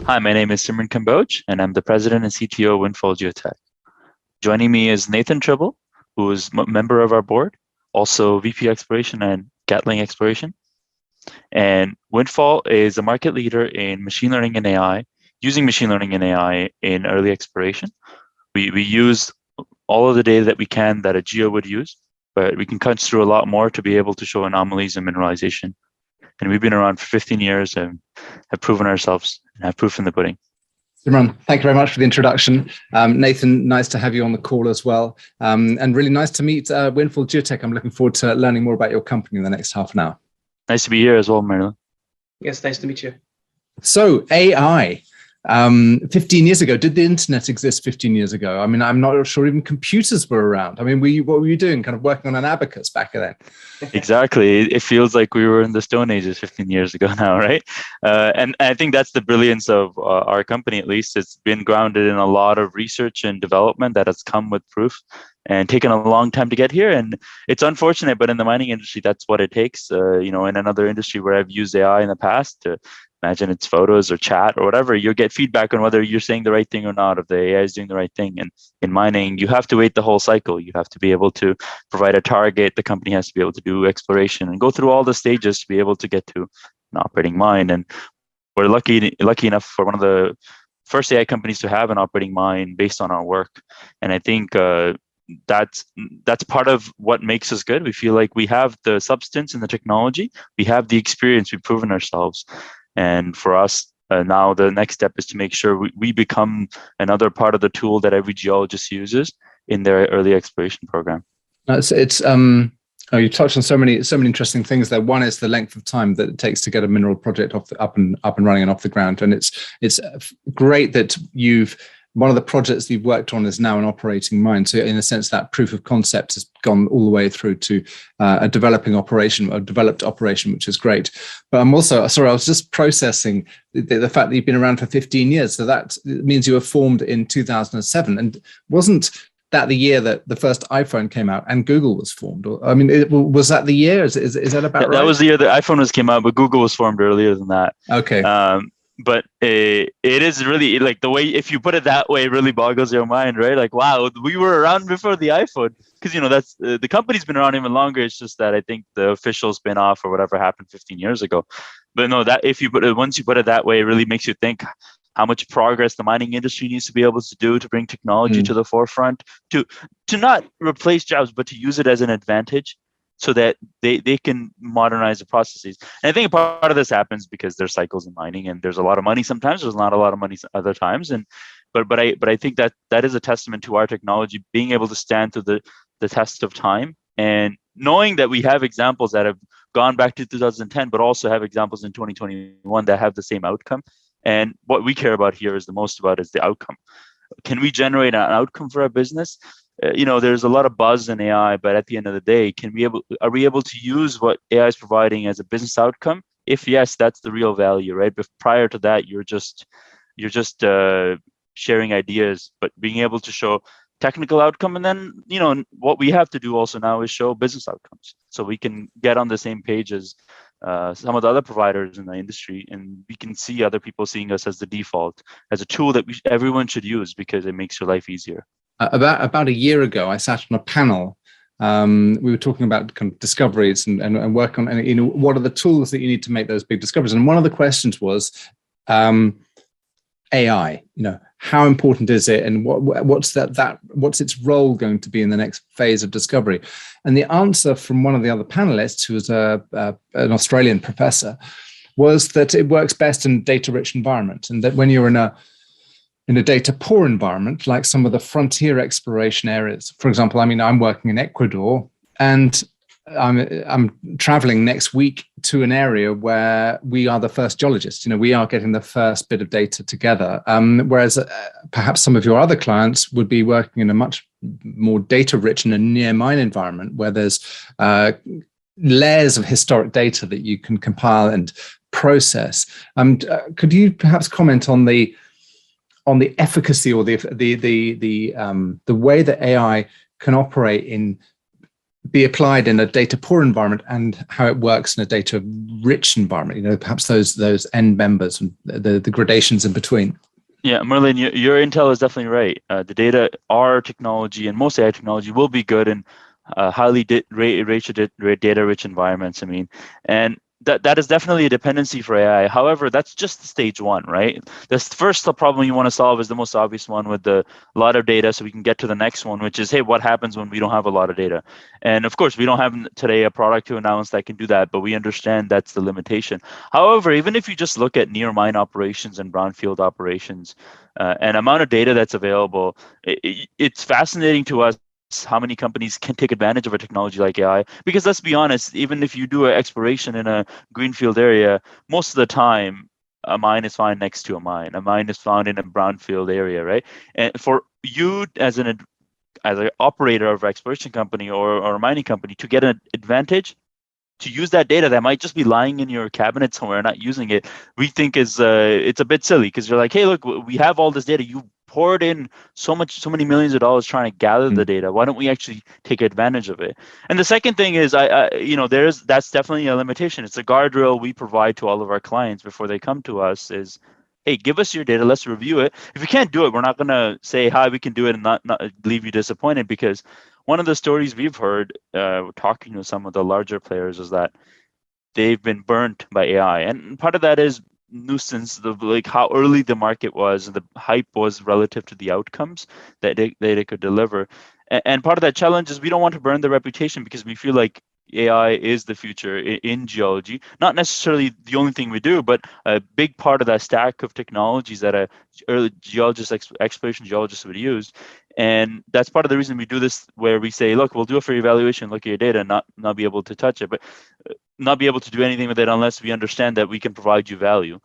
Hi, my name is Simran Kamboj, and I'm the president and CTO of Windfall Geotek. Joining me is Nathan Tribble, who is a member of our board, also VP Exploration and Gatling Exploration. And Windfall is a market leader in machine learning and AI, using machine learning and AI in early exploration. We use all of the data that we can that a geo would use, but we can cut through a lot more to be able to show anomalies in mineralization. And we've been around for 15 years and have proven ourselves and have proof in the pudding. Simran, thank you very much for the introduction. Nathan, nice to have you on the call as well. And really nice to meet Windfall Geotek. I'm looking forward to learning more about your company in the next half an hour. Nice to be here as well, Merlin. Yes, nice to meet you. So AI, 15 years ago, did the internet exist 15 years ago? I mean, I'm not sure even computers were around. I mean, what were you doing? Kind of working on an abacus back then? Exactly. It feels like we were in the Stone Ages 15 years ago now, right? And I think that's the brilliance of our company, at least. It's been grounded in a lot of research and development that has come with proof and taken a long time to get here. And it's unfortunate, but in the mining industry, that's what it takes. In another industry where I've used AI in the past, imagine it's photos or chat or whatever, you'll get feedback on whether you're saying the right thing or not, if the AI is doing the right thing. And in mining, you have to wait the whole cycle. You have to be able to provide a target. The company has to be able to do exploration and go through all the stages to be able to get to an operating mine. And we're lucky enough for one of the first AI companies to have an operating mine based on our work. And I think that's part of what makes us good. We feel like we have the substance and the technology. We have the experience. We've proven ourselves. And for us, now the next step is to make sure we become another part of the tool that every geologist uses in their early exploration program. You touched on so many interesting things there. One is the length of time that it takes to get a mineral project up and running and off the ground. And it's great that one of the projects you've worked on is now an operating mine. So in a sense, that proof of concept has gone all the way through to a developed operation, which is great. But I'm also, sorry, I was just processing the fact that you've been around for 15 years. So that means you were formed in 2007. And wasn't that the year that the first iPhone came out and Google was formed? I mean, was that the year? Is that about right? That was the year the iPhone came out, but Google was formed earlier than that. Okay. But it is really like the way, if you put it that way, it really boggles your mind, right? Like, wow, we were around before the iPhone, because that's the company's been around even longer. It's just that I think the official spin-off or whatever happened 15 years ago. But no, that once you put it that way, it really makes you think how much progress the mining industry needs to be able to do to bring technology to the forefront, to not replace jobs, but to use it as an advantage, so that they can modernize the processes. And I think part of this happens because there's cycles in mining, and there's a lot of money sometimes, there's not a lot of money other times. And but I think that is a testament to our technology being able to stand to the test of time, and knowing that we have examples that have gone back to 2010, but also have examples in 2021 that have the same outcome. And what we care about here is the outcome. Can we generate an outcome for our business? There's a lot of buzz in AI, but at the end of the day, are we able to use what AI is providing as a business outcome? If yes, that's the real value, right? But prior to that, you're just sharing ideas, but being able to show technical outcome, and then what we have to do also now is show business outcomes, so we can get on the same page as some of the other providers in the industry, and we can see other people seeing us as the default, as a tool that everyone should use because it makes your life easier. About a year ago, I sat on a panel. We were talking about kind of discoveries and work on, what are the tools that you need to make those big discoveries. And one of the questions was AI. How important is it, and what's its role going to be in the next phase of discovery? And the answer from one of the other panelists, who was an Australian professor, was that it works best in data-rich environment, and that when you're in a data-poor environment, like some of the frontier exploration areas. For example, I'm working in Ecuador, and I'm traveling next week to an area where we are the first geologists. We are getting the first bit of data together, whereas perhaps some of your other clients would be working in a much more data-rich and a near-mine environment where there's layers of historic data that you can compile and process. Could you perhaps comment on the efficacy or the way that AI can operate in be applied in a data poor environment and how it works in a data rich environment, perhaps those end members and the gradations in between. Yeah, Merlin, your intel is definitely right. The data, our technology and most AI technology will be good in highly data-rich environments. I mean, and that is definitely a dependency for AI. However, that's just stage one, right? The first problem you want to solve is the most obvious one with a lot of data, so we can get to the next one, which is, hey, what happens when we don't have a lot of data? And of course, we don't have today a product to announce that can do that, but we understand that's the limitation. However, even if you just look at near mine operations and brownfield operations, and amount of data that's available, it's fascinating to us how many companies can take advantage of a technology like AI. Because let's be honest, even if you do an exploration in a greenfield area, most of the time, a mine is found next to a mine. A mine is found in a brownfield area, right? And for you as an operator of an exploration company or a mining company to get an advantage, to use that data that might just be lying in your cabinet somewhere, not using it, we think is it's a bit silly, because you're like, hey, look, we have all this data. You poured in so many millions of dollars trying to gather the data. Why don't we actually take advantage of it? And the second thing is, that's definitely a limitation. It's a guardrail we provide to all of our clients before they come to us is, hey, give us your data, let's review it. If you can't do it, we're not going to say, hi, we can do it and not leave you disappointed, because one of the stories we've heard talking to some of the larger players is that they've been burnt by AI. And part of that is nuisance, like how early the market was and the hype was relative to the outcomes that they could deliver. And part of that challenge is we don't want to burn the reputation, because we feel like AI is the future in geology. Not necessarily the only thing we do, but a big part of that stack of technologies that a early geologist, exploration geologist would use. And that's part of the reason we do this, where we say, look, we'll do it for evaluation, look at your data, not be able to touch it, but not be able to do anything with it unless we understand that we can provide you value.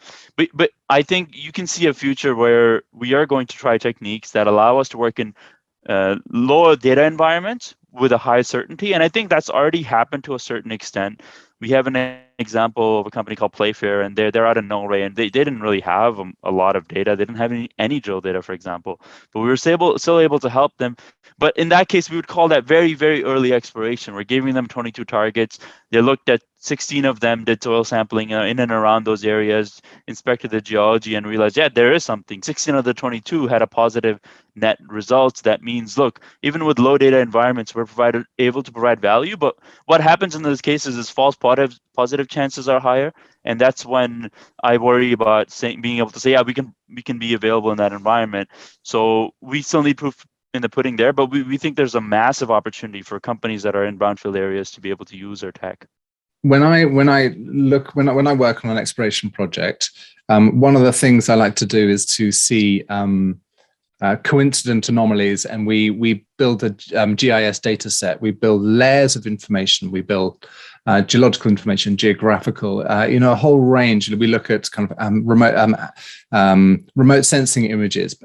But I think you can see a future where we are going to try techniques that allow us to work in lower data environments with a high certainty. And I think that's already happened to a certain extent. We have an example of a company called Playfair, and they're out of Norway, and they didn't really have a lot of data. They didn't have any drill data, for example, but we were still able to help them. But in that case, we would call that very, very early exploration. We're giving them 22 targets. They looked at 16 of them, did soil sampling in and around those areas, inspected the geology, and realized, yeah, there is something. 16 of the 22 had a positive net results. That means, look, even with low data environments, we're able to provide value. But what happens in those cases is false positive chances are higher, and that's when I worry about being able to say, yeah, we can be available in that environment. So we still need proof in the pudding there, but we think there's a massive opportunity for companies that are in brownfield areas to be able to use our tech. When I work on an exploration project, one of the things I like to do is to see coincident anomalies, and we build a GIS data set. We build layers of information. We build geological information, geographical, a whole range. We look at kind of remote sensing images,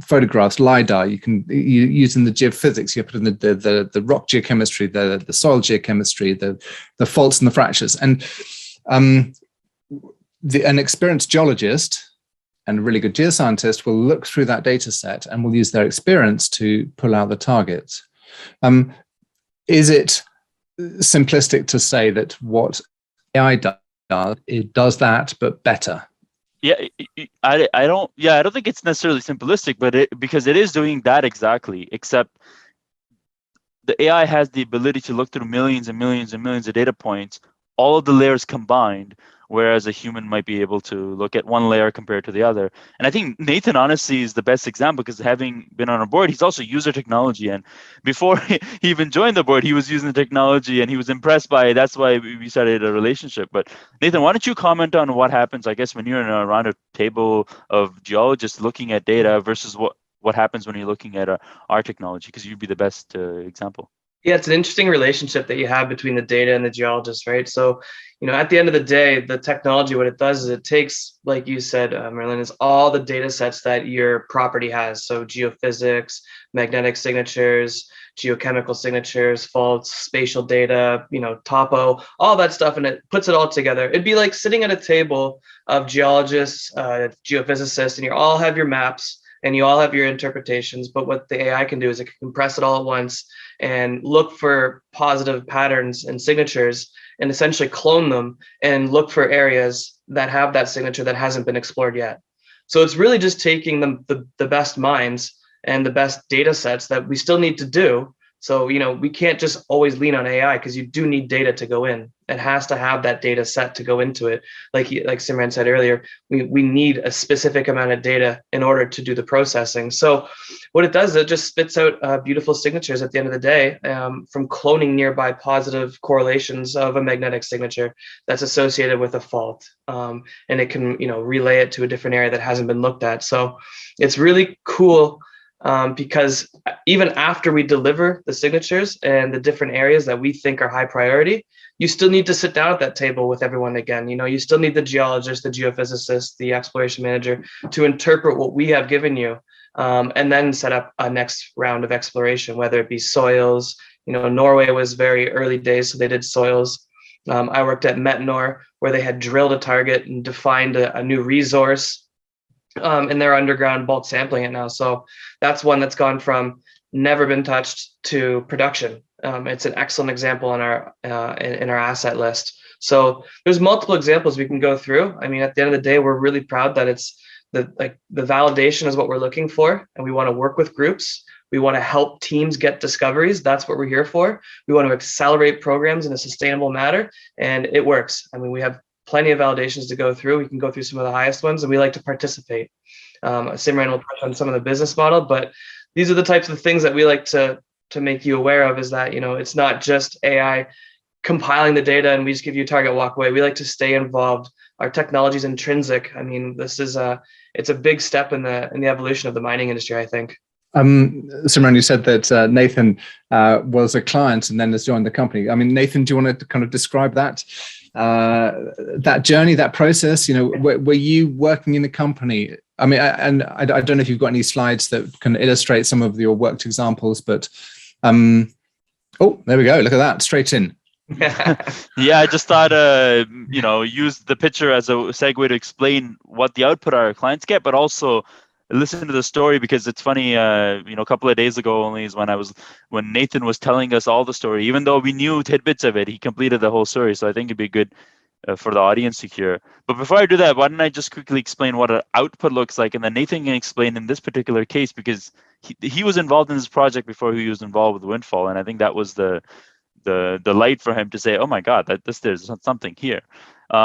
photographs, LiDAR. You use in the geophysics. You put in the rock geochemistry, the soil geochemistry, the faults and the fractures. And an experienced geologist and a really good geoscientist will look through that data set and will use their experience to pull out the targets. Is it simplistic to say that what AI does, it does that, but better? Yeah, I don't think it's necessarily simplistic, but because it is doing that exactly, except the AI has the ability to look through millions and millions and millions of data points, all of the layers combined, whereas a human might be able to look at one layer compared to the other. And I think Nathan honestly is the best example, because having been on our board, he's also used our technology. And before he even joined the board, he was using the technology and he was impressed by it. That's why we started a relationship. But Nathan, why don't you comment on what happens, I guess, when you're around a table of geologists looking at data versus what happens when you're looking at our technology, because you'd be the best example. Yeah, it's an interesting relationship that you have between the data and the geologist, right? So, at the end of the day, the technology, what it does is it takes, like you said, Merlin, is all the data sets that your property has. So geophysics, magnetic signatures, geochemical signatures, faults, spatial data, topo, all that stuff, and it puts it all together. It'd be like sitting at a table of geologists, geophysicists, and you all have your maps. and you all have your interpretations, but what the AI can do is it can compress it all at once and look for positive patterns and signatures and essentially clone them and look for areas that have that signature that hasn't been explored yet. So it's really just taking the best minds and the best data sets that we still need to do. So, we can't just always lean on AI, because you do need data to go in. It has to have that data set to go into it. Like Simran said earlier, we need a specific amount of data in order to do the processing. So what it does is it just spits out beautiful signatures at the end of the day, from cloning nearby positive correlations of a magnetic signature that's associated with a fault. And it can, relay it to a different area that hasn't been looked at. So it's really cool. Because even after we deliver the signatures and the different areas that we think are high priority, you still need to sit down at that table with everyone again. You still need the geologist, the geophysicist, the exploration manager to interpret what we have given you, and then set up a next round of exploration, whether it be soils. Norway was very early days, so they did soils. I worked at Metnor, where they had drilled a target and defined a new resource. And they're underground bulk sampling it now. So that's one that's gone from never been touched to production. It's an excellent example in our asset list. So there's multiple examples we can go through. I mean, at the end of the day, we're really proud that it's the validation is what we're looking for, and we want to work with groups. We want to help teams get discoveries. That's what we're here for. We want to accelerate programs in a sustainable manner, and it works. I mean, we have plenty of validations to go through. We can go through some of the highest ones, and we like to participate. Simran will touch on some of the business model, but these are the types of things that we like to make you aware of, is that, it's not just AI compiling the data and we just give you a target, walk away. We like to stay involved. Our technology is intrinsic. I mean, it's a big step in the evolution of the mining industry, I think. Simran, you said that Nathan was a client and then has joined the company. I mean, Nathan, do you want to kind of describe that journey, that process? Were you working in the company? I mean, I don't know if you've got any slides that can illustrate some of your worked examples, but oh, there we go. Look at that, straight in. Yeah, I just thought, use the picture as a segue to explain what the output our clients get, but also listen to the story, because it's funny. A couple of days ago only is when Nathan was telling us all the story. Even though we knew tidbits of it, he completed the whole story. So I think it'd be good for the audience to hear. But before I do that, why don't I just quickly explain what an output looks like, and then Nathan can explain in this particular case, because he was involved in this project before he was involved with Windfall, and I think that was the light for him to say, oh my God, there's something here.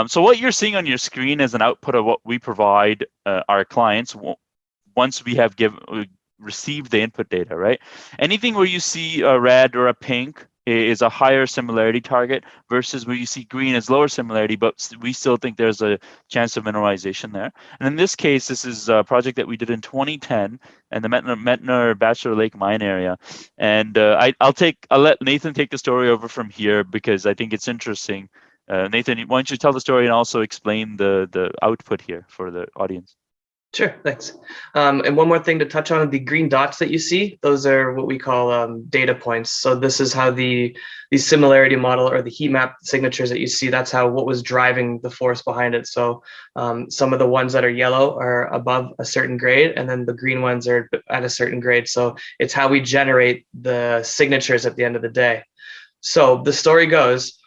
So what you're seeing on your screen is an output of what we provide our clients once we have received the input data, right? Anything where you see a red or a pink is a higher similarity target, versus where you see green is lower similarity, but we still think there's a chance of mineralization there. And in this case, this is a project that we did in 2010 in the Metnor Bachelor Lake mine area. And I'll let Nathan take the story over from here, because I think it's interesting. Nathan, why don't you tell the story and also explain the output here for the audience? Sure, thanks. And one more thing to touch on, the green dots that you see, those are what we call data points. So this is how the similarity model, or the heat map signatures that you see, that's what was driving the force behind it. So some of the ones that are yellow are above a certain grade, and then the green ones are at a certain grade. So it's how we generate the signatures at the end of the day. So the story goes,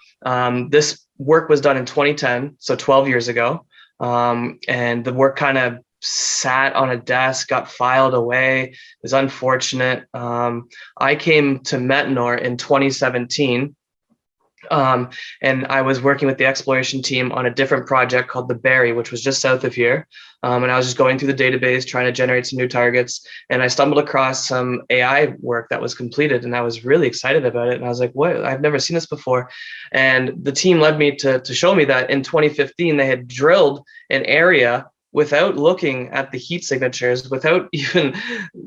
this work was done in 2010, so 12 years ago. And the work kind of sat on a desk, got filed away. It was unfortunate. I came to Metnor in 2017, and I was working with the exploration team on a different project called the Barry, which was just south of here. And I was just going through the database, trying to generate some new targets. And I stumbled across some AI work that was completed, and I was really excited about it. And I was like, what? I've never seen this before. And the team led me to show me that in 2015, they had drilled an area without looking at the heat signatures, without even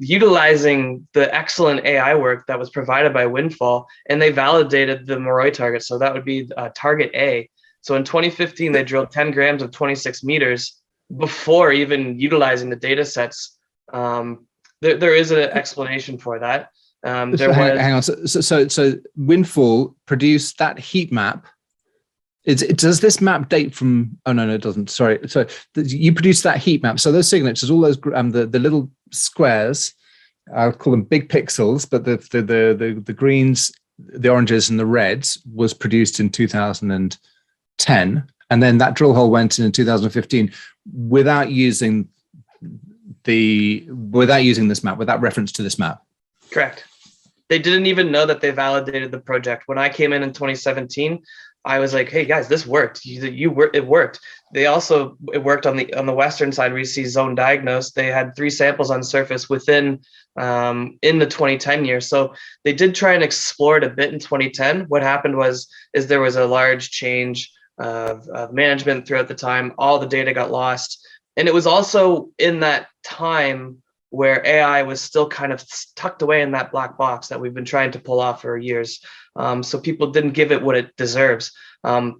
utilizing the excellent AI work that was provided by Windfall, and they validated the Moroi target. So that would be target A. So in 2015, they drilled 10 grams of 26 meters before even utilizing the data sets. There is an explanation for that. Hang on. So Windfall produced that heat map. Does this map date from? Oh no, it doesn't. Sorry. So you produced that heat map. So those signatures, all those the little squares. I'll call them big pixels, but the greens, the oranges, and the reds was produced in 2010, and then that drill hole went in 2015 without using this map, without reference to this map. Correct. They didn't even know that they validated the project. When I came in 2017, I was like, "Hey guys, this worked. It worked." It worked on the western side where you see zone diagnosed. They had 3 samples on surface within in the 2010 year. So they did try and explore it a bit in 2010. What happened is there was a large change of management throughout the time. All the data got lost, and it was also in that time where AI was still kind of tucked away in that black box that we've been trying to pull off for years. So people didn't give it what it deserves.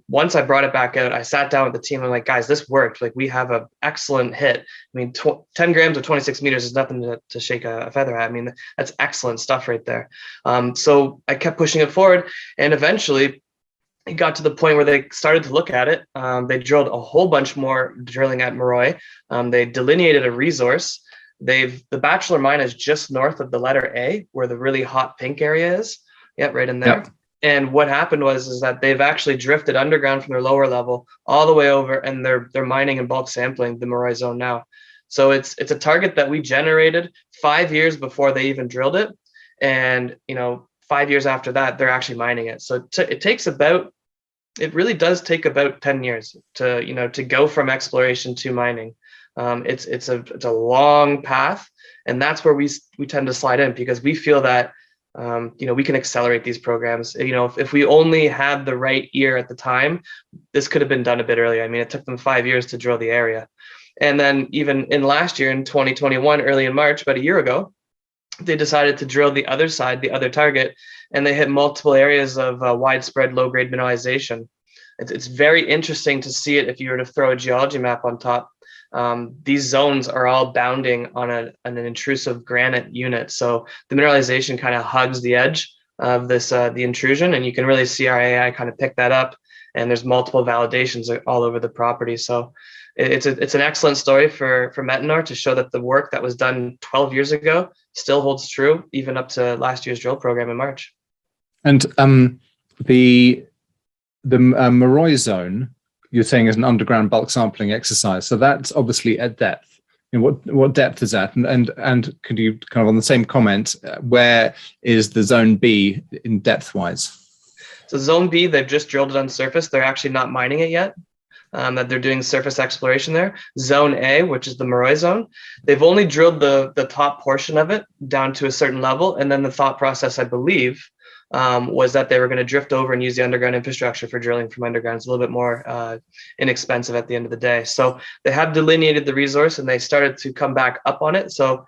Once I brought it back out, I sat down with the team. I'm like, guys, this worked. Like, we have an excellent hit. I mean, 10 grams of 26 meters is nothing to shake a feather at. I mean, that's excellent stuff right there. So I kept pushing it forward, and eventually it got to the point where they started to look at it. They drilled a whole bunch more drilling at Marroy. They delineated a resource. The Bachelor mine is just north of the letter A, where the really hot pink area is. Yep, right in there. Yep. And what happened is that they've actually drifted underground from their lower level all the way over, and they're mining and bulk sampling the Marroy zone now. So it's a target that we generated 5 years before they even drilled it, and 5 years after that, they're actually mining it. So it really does take about 10 years to go from exploration to mining. It's a long path, and that's where we tend to slide in, because we feel that we can accelerate these programs. If we only had the right ear at the time, this could have been done a bit earlier. I mean, it took them 5 years to drill the area, and then even in last year, in 2021, early in March, about a year ago, they decided to drill the other side, the other target, and they hit multiple areas of widespread low-grade mineralization. It's very interesting to see it if you were to throw a geology map on top. These zones are all bounding on an intrusive granite unit. So the mineralization kind of hugs the edge of the intrusion, and you can really see our AI kind of pick that up. And there's multiple validations all over the property. So it's an excellent story for Metanor to show that the work that was done 12 years ago still holds true, even up to last year's drill program in March. And the Marroy zone, you're saying, is an underground bulk sampling exercise. So that's obviously at depth. What depth is that? And could you kind of, on the same comment, where is the zone B in depth wise? So zone B, they've just drilled it on surface. They're actually not mining it yet. That they're doing surface exploration there. Zone A, which is the Marroy zone, they've only drilled the top portion of it down to a certain level. And then the thought process, I believe, was that they were going to drift over and use the underground infrastructure for drilling from underground. It's a little bit more inexpensive at the end of the day. So they have delineated the resource, and they started to come back up on it. So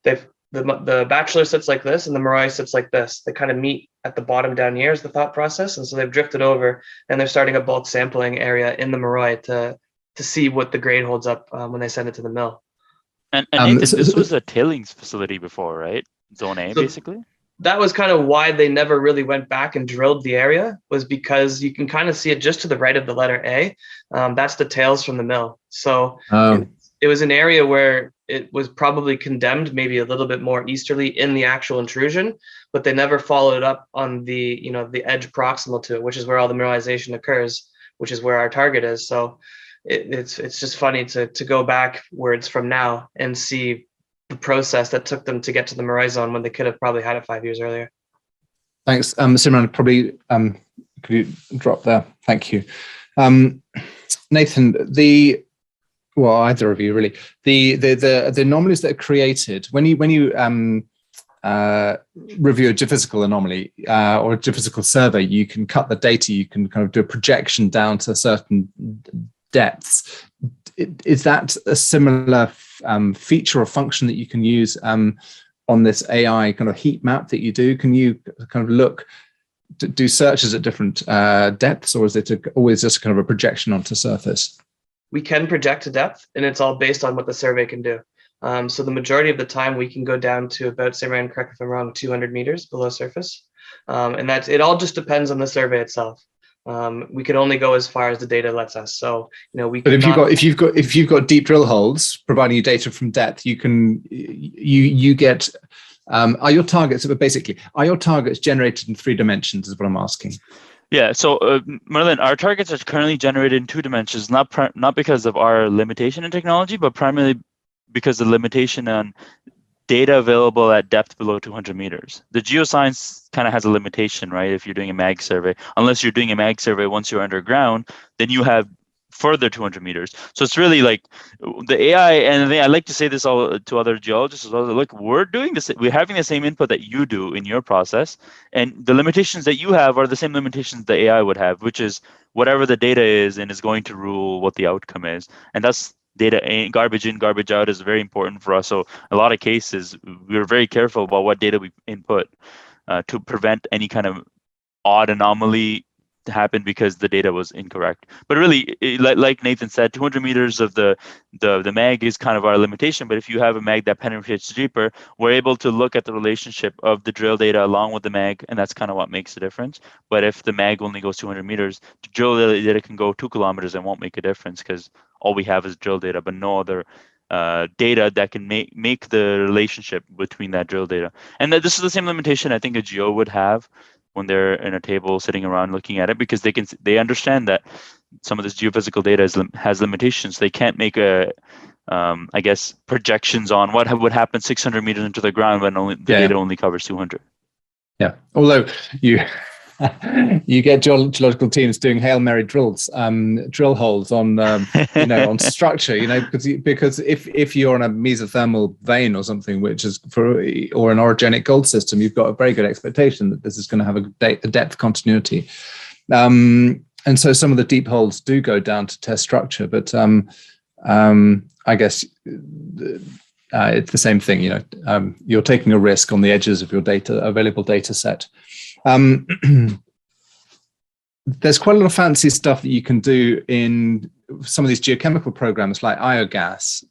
the Bachelor sits like this, and the Marroy sits like this. They kind of meet at the bottom down here is the thought process. And so they've drifted over, and they're starting a bulk sampling area in the Marroy to see what the grade holds up when they send it to the mill. And Nathan, this was a tailings facility before, right? Zone A, so basically? That was kind of why they never really went back and drilled the area, was because you can kind of see it just to the right of the letter A. That's the tails from the mill. So it was an area where it was probably condemned, maybe a little bit more easterly in the actual intrusion, but they never followed it up on the edge proximal to it, which is where all the mineralization occurs, which is where our target is. So it's just funny to go back where it's from now and see the process that took them to get to the Marroy zone when they could have probably had it 5 years earlier. Thanks, Simran. Probably could you drop there? Thank you, Nathan. Either of you really. The anomalies that are created when you review a geophysical anomaly or a geophysical survey, you can cut the data. You can kind of do a projection down to certain depths. Is that a similar feature or function that you can use on this AI kind of heat map that you do? Can you kind of do searches at different depths, or is it always just kind of a projection onto surface? We can project to depth, and it's all based on what the survey can do. So the majority of the time we can go down to about, Simran, correct me if I'm wrong, 200 meters below surface. And it all just depends on the survey itself. we can only go as far as the data lets us. So, we. But if you've got deep drill holes providing you data from depth, you get. Are your targets generated in 3 dimensions? Is what I'm asking. Yeah. So, Merlin, our targets are currently generated in 2 dimensions, not because of our limitation in technology, but primarily because of the limitation on data available at depth below 200 meters. The geoscience kind of has a limitation, right? If you're doing a mag survey, unless you're doing a mag survey once you're underground, then you have further 200 meters. So it's really like the AI, and I like to say this all to other geologists as well. Look, we're doing this. We're having the same input that you do in your process, and the limitations that you have are the same limitations the AI would have, which is whatever the data is and is going to rule what the outcome is. And that's data garbage in, garbage out is very important for us. So a lot of cases, we're very careful about what data we input to prevent any kind of odd anomaly to happen because the data was incorrect. But really, like Nathan said, 200 meters of the mag is kind of our limitation. But if you have a mag that penetrates deeper, we're able to look at the relationship of the drill data along with the mag, and that's kind of what makes the difference. But if the mag only goes 200 meters, the drill data can go 2 kilometers and won't make a difference because all we have is drill data, but no other data that can make the relationship between that drill data. And this is the same limitation I think a geo would have when they're in a table sitting around looking at it, because they understand that some of this geophysical data has limitations. They can't make I guess projections on what would happen 600 meters into the ground when the data only covers 200. Yeah, although you get geological teams doing Hail Mary drill holes on on structure, because if you're on a mesothermal vein or something, which is or an orogenic gold system, you've got a very good expectation that this is going to have a depth continuity, and so some of the deep holes do go down to test structure, but I guess it's the same thing. You're taking a risk on the edges of your available data set. There's quite a lot of fancy stuff that you can do in some of these geochemical programs like iogas.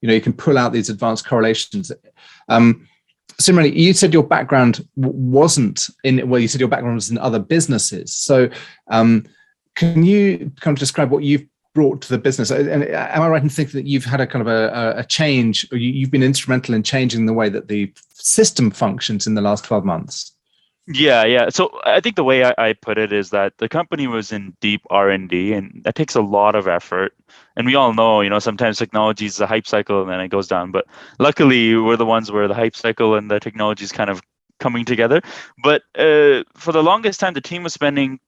You can pull out these advanced correlations. Simran, you said your background wasn't you said your background was in other businesses. So can you kind of describe what you've brought to the business? And am I right in thinking that you've had a kind of a change, or you've been instrumental in changing the way that the system functions in the last 12 months? Yeah. So I think the way I put it is that the company was in deep R&D, and that takes a lot of effort. And we all know, sometimes technology is a hype cycle and then it goes down. But luckily, we're the ones where the hype cycle and the technology is kind of coming together. But for the longest time, the team was spending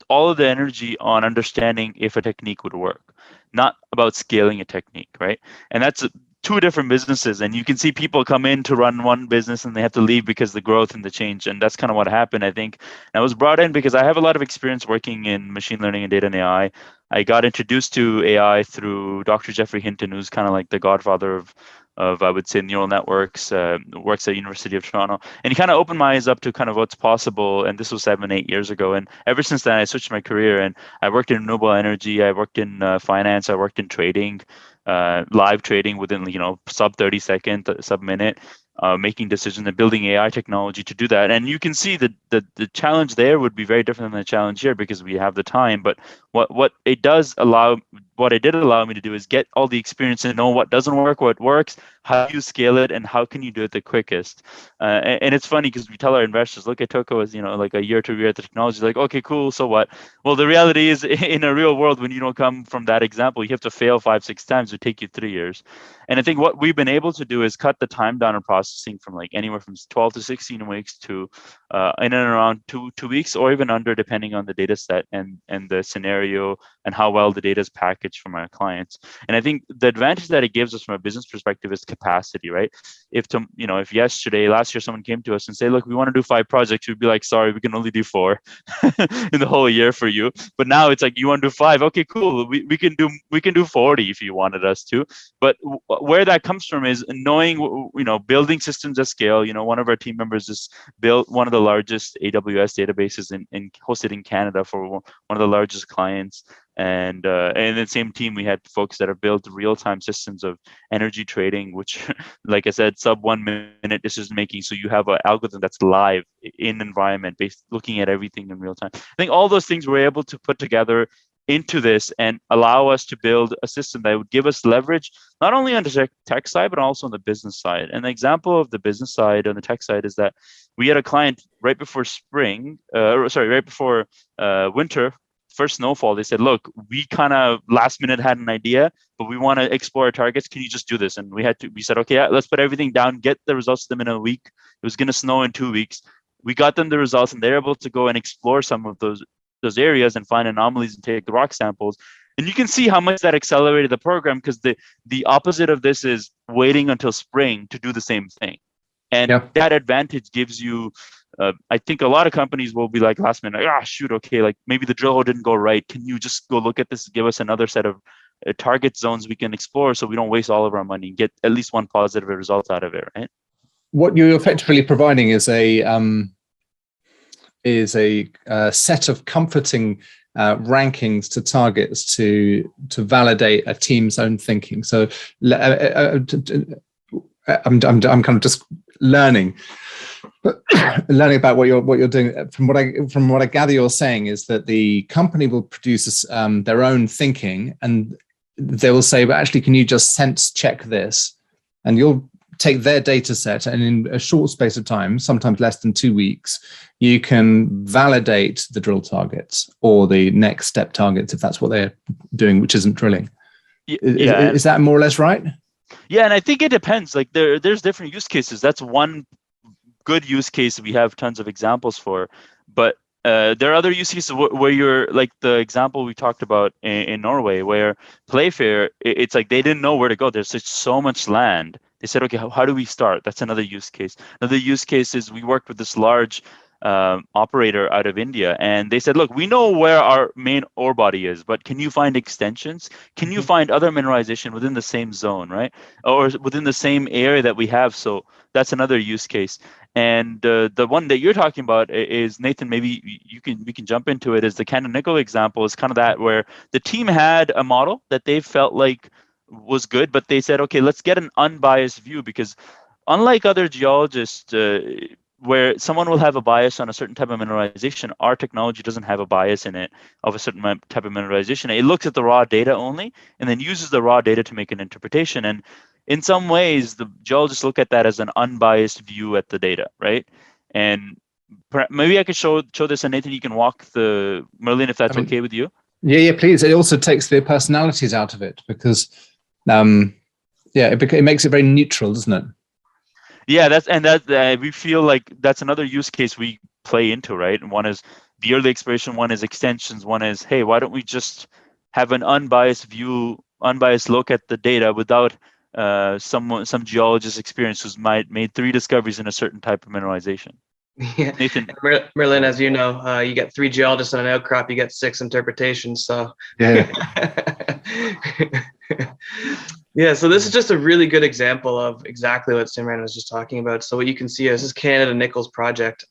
all of the energy on understanding if a technique would work, not about scaling a technique, right? And that's 2 different businesses, and you can see people come in to run one business and they have to leave because of the growth and the change. And that's kind of what happened, I think. And I was brought in because I have a lot of experience working in machine learning and data and AI. I got introduced to AI through Dr. Jeffrey Hinton, who's kind of like the godfather of I would say neural networks, works at University of Toronto. And he kind of opened my eyes up to kind of what's possible. And this was 7-8 years ago. And ever since then, I switched my career, and I worked in renewable energy. I worked in finance. I worked in trading. Live trading within sub 30 second, sub minute, making decisions and building AI technology to do that. And you can see that the challenge there would be very different than the challenge here because we have the time. But what it did allow me to do is get all the experience and know what doesn't work, what works, how you scale it, and how can you do it the quickest. And it's funny because we tell our investors, look, it took us like a year to read the technology. Like, okay, cool, so what? Well, the reality is, in a real world, when you don't come from that example, you have to fail 5-6 times. It would take you 3 years. And I think what we've been able to do is cut the time down on processing from like anywhere from 12 to 16 weeks to in and around two weeks, or even under, depending on the data set and the scenario and how well the data is packaged from our clients. And I think the advantage that it gives us from a business perspective is capacity, right? If last year, someone came to us and say, look, we want to do 5 projects, we'd be like, sorry, we can only do 4 in the whole year for you. But now it's like, you want to do 5? Okay, cool. We can do 40 if you wanted us to. But where that comes from is knowing, building systems at scale. One of our team members just built one of the largest AWS databases in hosted in Canada for one of the largest clients. And the same team, we had folks that have built real-time systems of energy trading, which, like I said, sub 1 minute decision making. So you have an algorithm that's live in environment, based looking at everything in real time. I think all those things we're able to put together into this and allow us to build a system that would give us leverage not only on the tech side but also on the business side. And the example of the business side on the tech side is that we had a client right before right before winter, first snowfall. They said, look, we kind of last minute had an idea, but we want to explore our targets. Can you just do this? And we said, okay, yeah, let's put everything down, get the results to them in a week. It was going to snow in 2 weeks. We got them the results, and they're able to go and explore some of those areas and find anomalies and take the rock samples. And you can see how much that accelerated the program, because the opposite of this is waiting until spring to do the same thing. And that advantage gives you, I think a lot of companies will be like last minute, shoot, okay, like maybe the drill hole didn't go right. Can you just go look at this, give us another set of target zones we can explore so we don't waste all of our money and get at least one positive result out of it, right? What you're effectively providing is a set of comforting rankings to targets to validate a team's own thinking. So I'm kind of just learning about what you're doing. From what I gather, you're saying is that the company will produce their own thinking, and they will say, "But actually, can you just sense check this?" And you'll take their data set, and in a short space of time, sometimes less than 2 weeks, you can validate the drill targets or the next step targets if that's what they're doing, which isn't drilling. Is that more or less right? Yeah, and I think it depends. Like there's different use cases. That's one good use case we have tons of examples for. But there are other use cases where you're like the example we talked about in Norway, where Playfair, it's like they didn't know where to go. There's just so much land. They said, okay, how do we start? That's another use case. Another use case is we worked with this large operator out of India, and they said, look, we know where our main ore body is, but can you find extensions? Can you find other mineralization within the same zone, right? Or within the same area that we have? So that's another use case. And the one that you're talking about is, Nathan, maybe we can jump into it, is the Canada Nickel example is kind of that, where the team had a model that they felt like was good, but they said, okay, let's get an unbiased view, because unlike other geologists, where someone will have a bias on a certain type of mineralization, our technology doesn't have a bias in it of a certain type of mineralization. It looks at the raw data only and then uses the raw data to make an interpretation. And in some ways, the geologists look at that as an unbiased view at the data, right? And maybe I could show this, and Nathan, you can walk the Merlin, if that's okay with you. Yeah, please. It also takes the personalities out of it, because it makes it very neutral, doesn't it? Yeah, we feel like that's another use case we play into, right? And one is the early exploration, one is extensions, one is, hey, why don't we just have an unbiased view, unbiased look at the data without some geologist experience who's made 3 discoveries in a certain type of mineralization. Yeah, Nathan. Merlin, as you know, you get 3 geologists on an outcrop, you get 6 interpretations. So yeah. Yeah, so this is just a really good example of exactly what Simran was just talking about. So what you can see is this is Canada Nickel's project.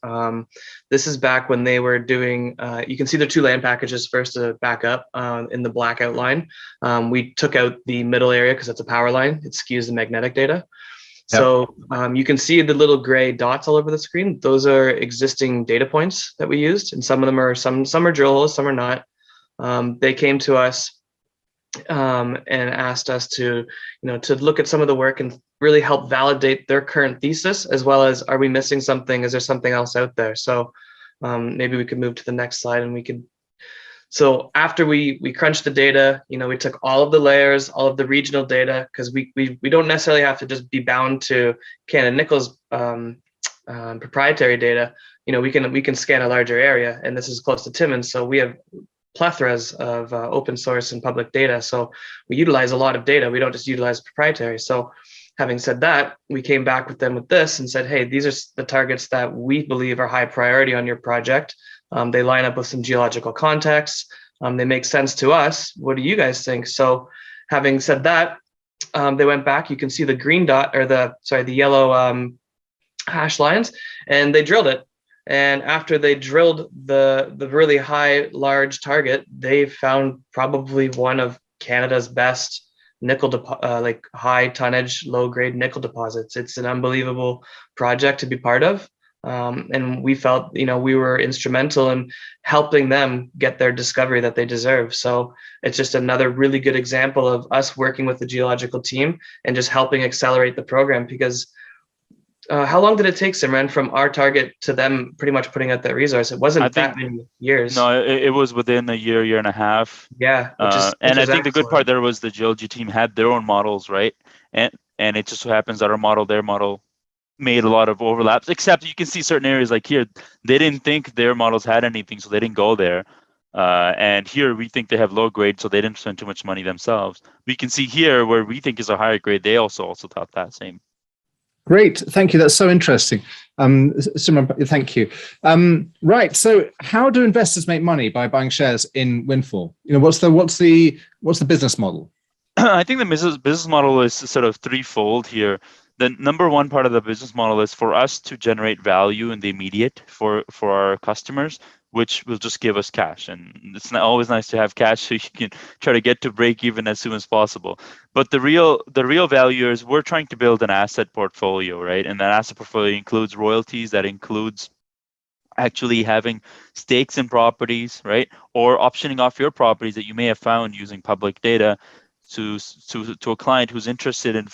This is back when they were doing, you can see the 2 land packages first to back up in the black outline. We took out the middle area because it's a power line. It skews the magnetic data. Yep. So you can see the little gray dots all over the screen. Those are existing data points that we used, and some of them are some are drill holes, some are not. They came to us and asked us to look at some of the work and really help validate their current thesis, as well as, are we missing something? Is there something else out there? So maybe we could move to the next slide, and we could. So after we crunched the data, we took all of the layers, all of the regional data, because we don't necessarily have to just be bound to Canada Nickel's proprietary data. We can scan a larger area, and this is close to Timmins, so we have plethoras of open source and public data. So we utilize a lot of data. We don't just utilize proprietary. So having said that, we came back with them with this and said, hey, these are the targets that we believe are high priority on your project. They line up with some geological context. They make sense to us. What do you guys think? So having said that, they went back. You can see the green dot, or the yellow hash lines, and they drilled it. And after they drilled the really high, large target, they found probably one of Canada's best nickel, like high tonnage, low grade nickel deposits. It's an unbelievable project to be part of. And we felt, we were instrumental in helping them get their discovery that they deserve. So it's just another really good example of us working with the geological team and just helping accelerate the program. Because how long did it take, Simran, from our target to them pretty much putting out that resource? It wasn't that many years. No, it was within a year and a half. Yeah, and I think excellent. the good part there was the geology team had their own models, right? And it just so happens that our model, their model, made a lot of overlaps. Except you can see certain areas like here, they didn't think their models had anything, so they didn't go there. And here we think they have low grade, so they didn't spend too much money themselves. We can see here where we think is a higher grade, they also thought that same. Great, thank you. That's so interesting. Simran, thank you. Right, so how do investors make money by buying shares in Windfall? What's the business model? I think the business model is sort of threefold here. The number one part of the business model is for us to generate value in the immediate for our customers, which will just give us cash. And it's always nice to have cash so you can try to get to break even as soon as possible. But the real value is we're trying to build an asset portfolio, right? And that asset portfolio includes royalties, that includes actually having stakes in properties, right? Or optioning off your properties that you may have found using public data to a client who's interested in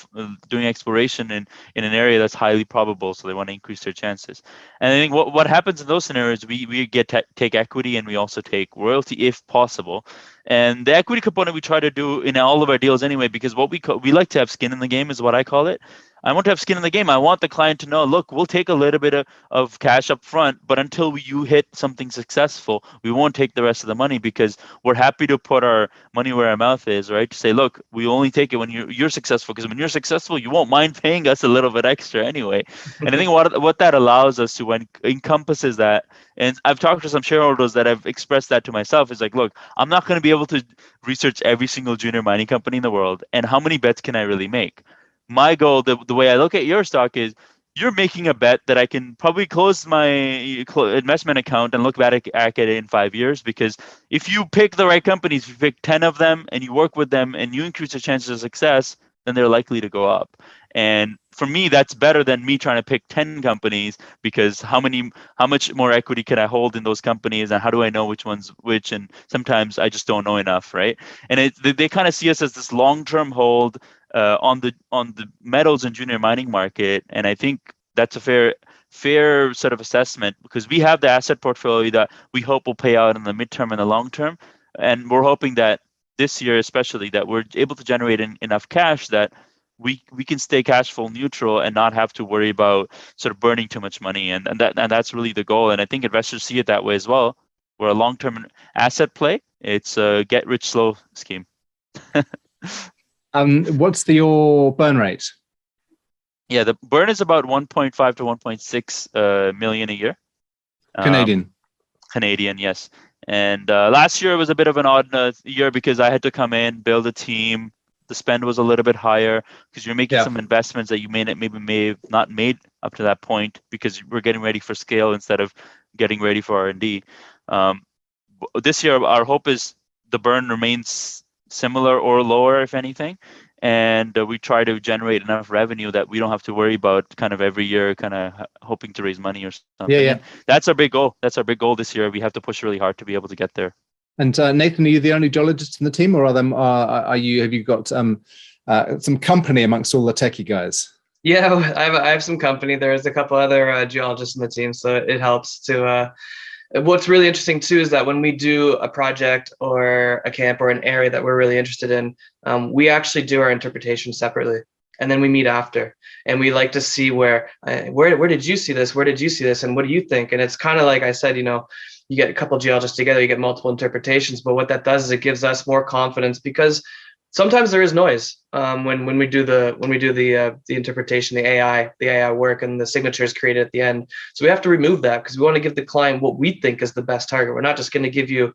doing exploration in an area that's highly probable, so they want to increase their chances. And I think what happens in those scenarios, we get take equity and we also take royalty if possible. And the equity component we try to do in all of our deals anyway, because what we like to have skin in the game is what I call it. I want to have skin in the game. I want the client to know, look, we'll take a little bit of cash up front, but until you hit something successful, we won't take the rest of the money, because we're happy to put our money where our mouth is, right? To say, look, we only take it when you're successful, because when you're successful, you won't mind paying us a little bit extra anyway. And I think what that allows us to encompasses that, and I've talked to some shareholders that have expressed that to myself, is like, look, I'm not going to be able to research every single junior mining company in the world, and how many bets can I really make? My goal, the way I look at your stock is, you're making a bet that I can probably close my investment account and look back at it in 5 years. Because if you pick the right companies, if you pick 10 of them and you work with them and you increase the chances of success, then they're likely to go up. And for me, that's better than me trying to pick 10 companies, because how much more equity can I hold in those companies, and how do I know which one's which? And sometimes I just don't know enough, right? And they kind of see us as this long-term hold on the metals and junior mining market. And I think that's a fair sort of assessment, because we have the asset portfolio that we hope will pay out in the midterm and the long term. And we're hoping that this year, especially, that we're able to generate enough cash that we can stay cash flow neutral and not have to worry about sort of burning too much money. And that's really the goal. And I think investors see it that way as well. We're a long-term asset play. It's a get rich slow scheme. What's your burn rate? Yeah, the burn is about 1.5 to 1.6 million a year. Canadian, yes. And last year was a bit of an odd year, because I had to come in, build a team. The spend was a little bit higher because you're making some investments that you may have not made up to that point, because we're getting ready for scale instead of getting ready for R&D. This year, our hope is the burn remains similar or lower, if anything, and we try to generate enough revenue that we don't have to worry about kind of every year kind of hoping to raise money or something. And that's our big goal. That's our big goal this year. We have to push really hard to be able to get there. And Nathan, are you the only geologist in the team, or have you got some company amongst all the techie guys? Yeah, I have some company. There's a couple other geologists in the team, so it helps to. What's really interesting too is that when we do a project or a camp or an area that we're really interested in, we actually do our interpretation separately, and then we meet after, and we like to see where did you see this? Where did you see this? And what do you think? And it's kind of like I said, you get a couple of geologists together, you get multiple interpretations, but what that does is it gives us more confidence, because sometimes there is noise when we do the interpretation, the AI work, and the signature is created at the end. So we have to remove that, because we want to give the client what we think is the best target. We're not just going to give you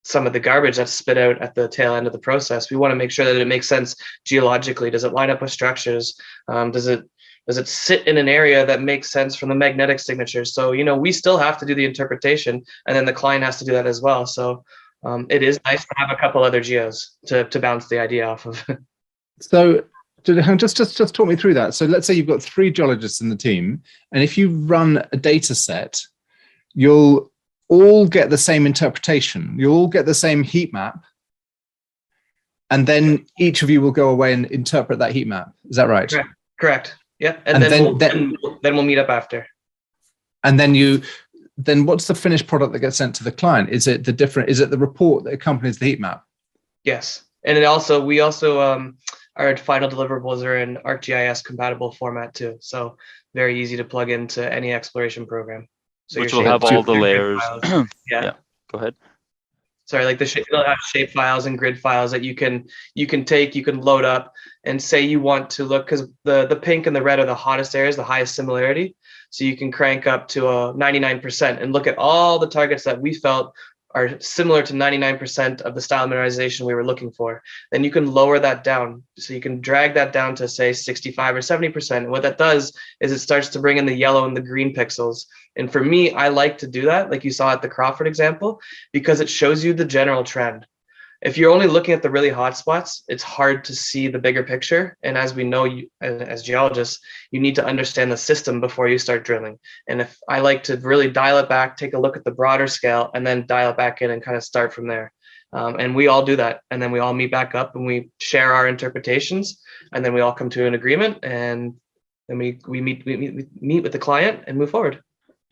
some of the garbage that's spit out at the tail end of the process. We want to make sure that it makes sense geologically. Does it line up with structures? Does it Does it sit in an area that makes sense from the magnetic signatures? So, we still have to do the interpretation, and then the client has to do that as well. So it is nice to have a couple other geos to bounce the idea off of. So just talk me through that. So let's say you've got 3 geologists in the team, and if you run a data set, you'll all get the same interpretation. You'll all get the same heat map. And then each of you will go away and interpret that heat map. Is that right? Correct. Yeah. And then we'll meet up after. And then what's the finished product that gets sent to the client? Is it the report that accompanies the heat map? Yes. And we also our final deliverables are in ArcGIS compatible format too. So very easy to plug into any exploration program. So which will have all the layers. Yeah. Go ahead. Sorry, like they'll have shape files and grid files that you can load up and say you want to look, because the pink and the red are the hottest areas, the highest similarity. So you can crank up to a 99% and look at all the targets that we felt are similar to 99% of the style mineralization we were looking for. Then you can lower that down. So you can drag that down to say 65 or 70%. And what that does is it starts to bring in the yellow and the green pixels. And for me, I like to do that, like you saw at the Crawford example, because it shows you the general trend. If you're only looking at the really hot spots, it's hard to see the bigger picture. And as we know, as geologists, you need to understand the system before you start drilling. And if I like to really dial it back, take a look at the broader scale, and then dial it back in and kind of start from there. And we all do that. And then we all meet back up and we share our interpretations. And then we all come to an agreement. And then we meet with the client and move forward.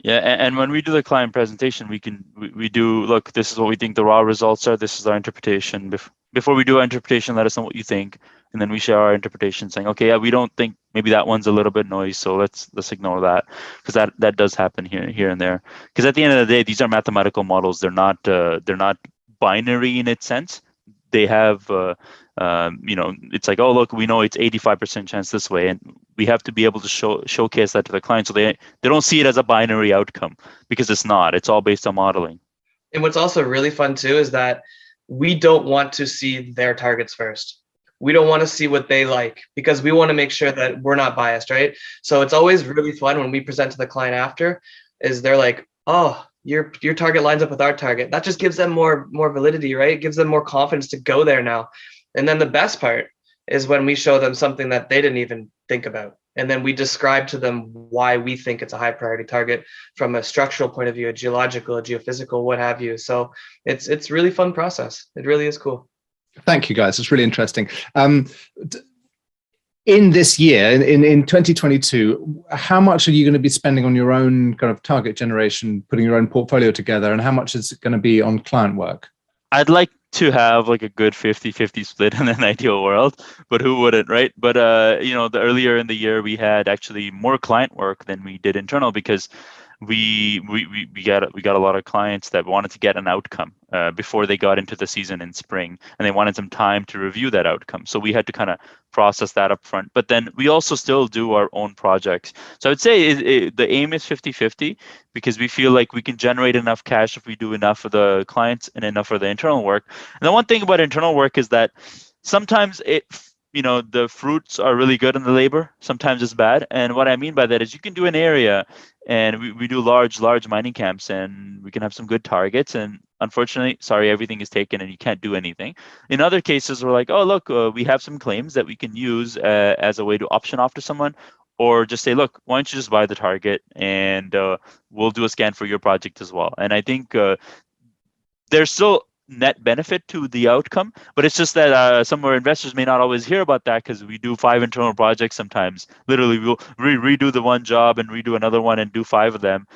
Yeah, and when we do the client presentation, we do, look, this is what we think the raw results are. This is our interpretation. Before we do our interpretation, let us know what you think, and then we share our interpretation, saying, okay, yeah, we don't think maybe that one's a little bit noisy, so let's ignore that, because that does happen here and there. Because at the end of the day, these are mathematical models. They're not binary in its sense. They have it's like, oh, look, we know it's 85% chance this way, and we have to be able to showcase that to the client, so they don't see it as a binary outcome, because it's not. It's all based on modeling. And what's also really fun too is that we don't want to see their targets first. We don't want to see what they like, because we want to make sure that we're not biased, right? So it's always really fun when we present to the client after, is they're like, oh, your target lines up with our target. That just gives them more validity, right? It gives them more confidence to go there now. And then the best part is when we show them something that they didn't even think about. And then we describe to them why we think it's a high priority target from a structural point of view, a geological, a geophysical, what have you. So it's a really fun process. It really is cool. Thank you, guys. It's really interesting. In this year, in 2022, how much are you going to be spending on your own kind of target generation, putting your own portfolio together, and how much is it going to be on client work? I'd like to have like a good 50-50 split in an ideal world, but who wouldn't, right? But the earlier in the year we had actually more client work than we did internal, because we got a lot of clients that wanted to get an outcome before they got into the season in spring, and they wanted some time to review that outcome. So we had to kind of process that up front. But then we also still do our own projects. So I would say the aim is 50-50, because we feel like we can generate enough cash if we do enough for the clients and enough for the internal work. And the one thing about internal work is that sometimes the fruits are really good in the labor. Sometimes it's bad. And what I mean by that is you can do an area and we do large mining camps, and we can have some good targets. And unfortunately, everything is taken and you can't do anything. In other cases, we're like, oh, look, we have some claims that we can use as a way to option off to someone, or just say, look, why don't you just buy the target and we'll do a scan for your project as well. And I think there's still net benefit to the outcome, but it's just that some of our investors may not always hear about that, because we do 5 internal projects sometimes. Literally, we'll redo the one job and redo another one and do 5 of them,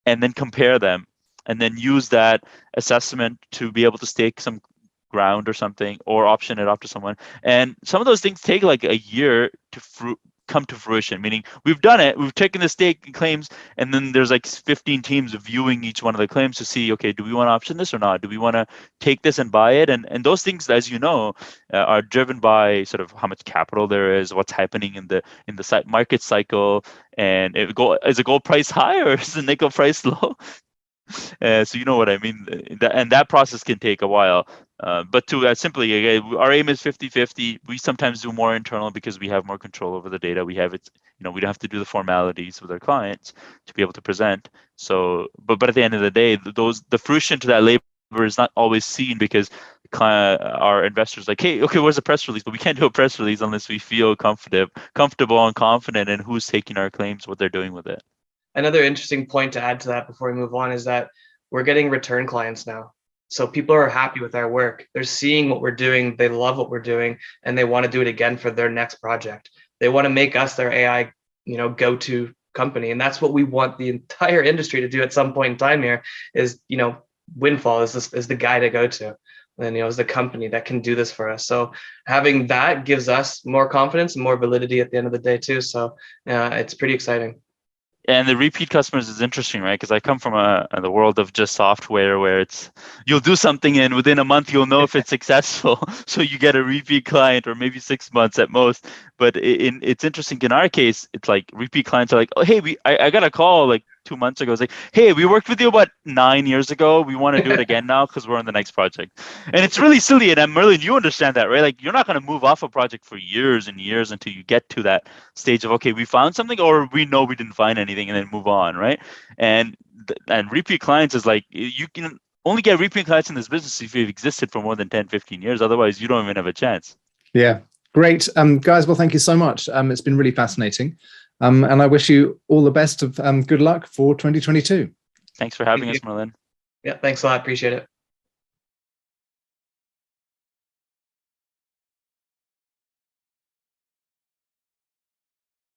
and then compare them, and then use that assessment to be able to stake some ground or something, or option it off to someone. And some of those things take like a year to come to fruition, meaning we've done it, we've taken the stake claims, and then there's like 15 teams viewing each one of the claims to see, okay, do we want to option this or not? Do we want to take this and buy it? And those things, as you know, are driven by sort of how much capital there is, what's happening in the market cycle, and is the gold price high or is the nickel price low? So you know what I mean, and that process can take a while. But to simply, our aim is 50-50. We sometimes do more internal because we have more control over the data. We have it we don't have to do the formalities with our clients to be able to present. So, but at the end of the day, the fruition to that labor is not always seen, because our investors like, hey, okay, where's the press release? But we can't do a press release unless we feel comfortable and confident in who's taking our claims, what they're doing with it. Another interesting point to add to that before we move on is that we're getting return clients now. So people are happy with our work. They're seeing what we're doing. They love what we're doing, and they want to do it again for their next project. They want to make us their AI, go-to company. And that's what we want the entire industry to do at some point in time here is, Windfall is the guy to go to. And, is the company that can do this for us. So having that gives us more confidence and more validity at the end of the day too. So it's pretty exciting. And the repeat customers is interesting, right? Because I come from the world of just software, where you'll do something and within a month you'll know if it's successful. So you get a repeat client, or maybe 6 months at most. But it's interesting. In our case, it's like repeat clients are like, oh, hey, I got a call like 2 months ago. It's like, hey, we worked with you about 9 years ago. We want to do it again now because we're on the next project. And it's really silly. And Merlin, you understand that, right? Like, you're not going to move off a project for years and years until you get to that stage of, okay, we found something, or we know we didn't find anything, and then move on, right? And repeat clients is like, you can only get repeat clients in this business if you've existed for more than 10, 15 years. Otherwise, you don't even have a chance. Yeah, great. Guys, well, thank you so much. It's been really fascinating. And I wish you all the best of good luck for 2022. Thanks for having us, Merlin. Yeah, thanks a lot. Appreciate it.